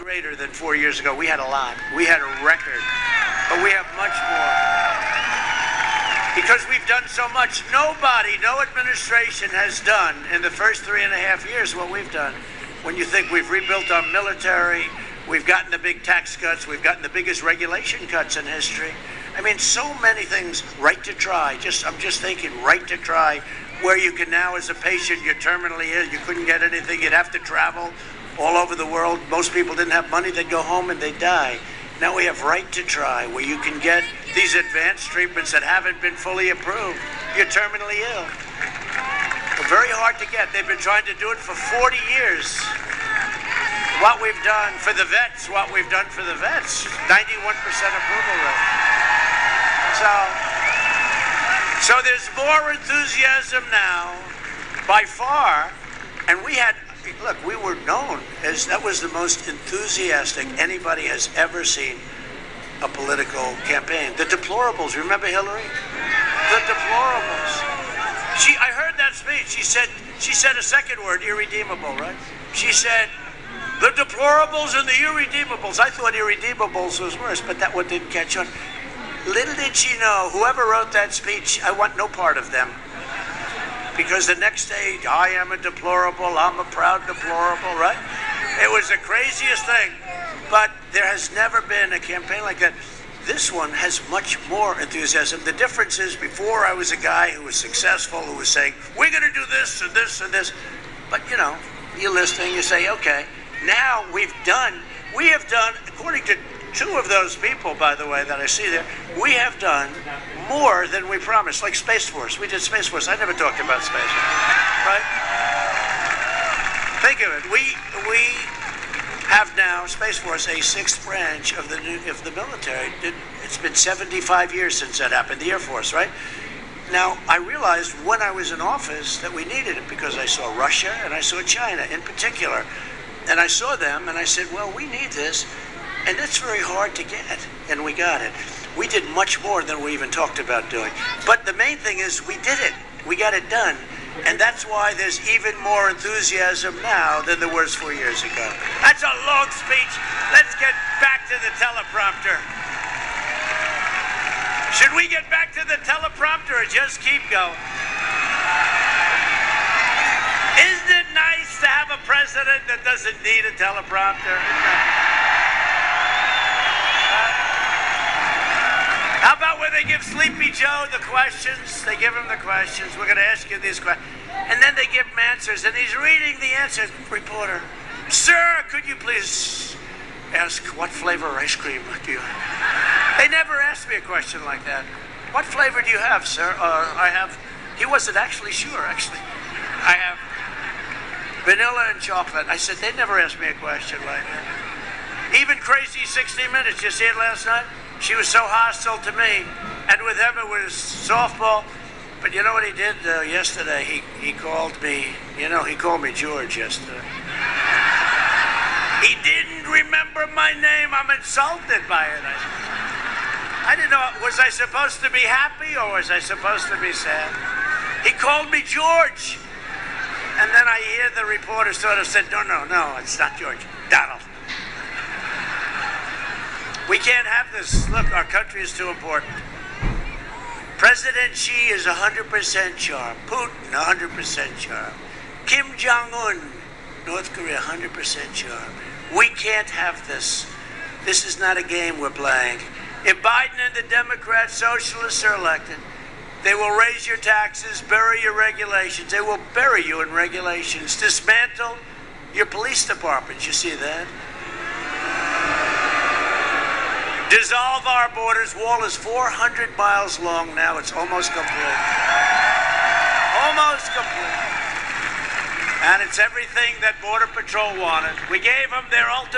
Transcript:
greater than 4 years ago. We had a lot. We had a record. But we have much more. Because we've done so much. Nobody, no administration has done in the first 3.5 years what we've done. When you think we've rebuilt our military, we've gotten the big tax cuts, we've gotten the biggest regulation cuts in history. I mean, so many things. Right to try. I'm just thinking, right to try, where you can now, as a patient, you're terminally ill, you couldn't get anything, you'd have to travel all over the world. Most people didn't have money, they'd go home and they'd die. Now we have right to try, where you can get these advanced treatments that haven't been fully approved. You're terminally ill. They're very hard to get. They've been trying to do it for 40 years. What we've done for the vets, 91% approval rate. So there's more enthusiasm now, by far, and we were known as, that was the most enthusiastic anybody has ever seen a political campaign. The deplorables, remember Hillary? The deplorables. I heard that speech. She said a second word, irredeemable, right? She said, the deplorables and the irredeemables. I thought irredeemables was worse, but that one didn't catch on. Little did she know, whoever wrote that speech, I want no part of them. Because the next day, I am a deplorable, I'm a proud deplorable, right? It was the craziest thing. But there has never been a campaign like that. This one has much more enthusiasm. The difference is, before I was a guy who was successful, who was saying, we're going to do this and this and this. But, you're listening, you say, okay. Now we have done, according to two of those people, by the way, that I see there, we have done more than we promised, like Space Force. We did Space Force. I never talked about Space Force, right? Think of it. We have now, Space Force, a sixth branch of the military. It's been 75 years since that happened, the Air Force, right? Now, I realized when I was in office that we needed it, because I saw Russia and I saw China in particular. And I saw them and I said, well, we need this. And that's very hard to get, and we got it. We did much more than we even talked about doing. But the main thing is we did it. We got it done. And that's why there's even more enthusiasm now than there was 4 years ago. That's a long speech. Let's get back to the teleprompter. Should we get back to the teleprompter or just keep going? Isn't it nice to have a president that doesn't need a teleprompter? How about when they give Sleepy Joe the questions? They give him the questions. We're going to ask you these questions. And then they give him answers, and he's reading the answers. Reporter, sir, could you please ask what flavor ice cream do you have? They never asked me a question like that. What flavor do you have, sir? I have, he wasn't actually sure, actually. I have vanilla and chocolate. I said, they never asked me a question like that. Even Crazy 60 Minutes, you see it last night? She was so hostile to me, and with him it was softball. But you know what he did yesterday? He called me, he called me George yesterday. He didn't remember my name. I'm insulted by it. I didn't know, was I supposed to be happy or was I supposed to be sad? He called me George. And then I hear the reporter sort of said, no, it's not George, Donald. We can't have this. Look, our country is too important. President Xi is 100% charm. Putin, 100% charm. Kim Jong-un, North Korea, 100% charm. We can't have this. This is not a game we're playing. If Biden and the Democrat socialists are elected, they will raise your taxes, bury your regulations. They will bury you in regulations, dismantle your police departments. You see that? Dissolve our borders. Wall is 400 miles long now. It's almost complete. Almost complete. And it's everything that Border Patrol wanted. We gave them their ultimate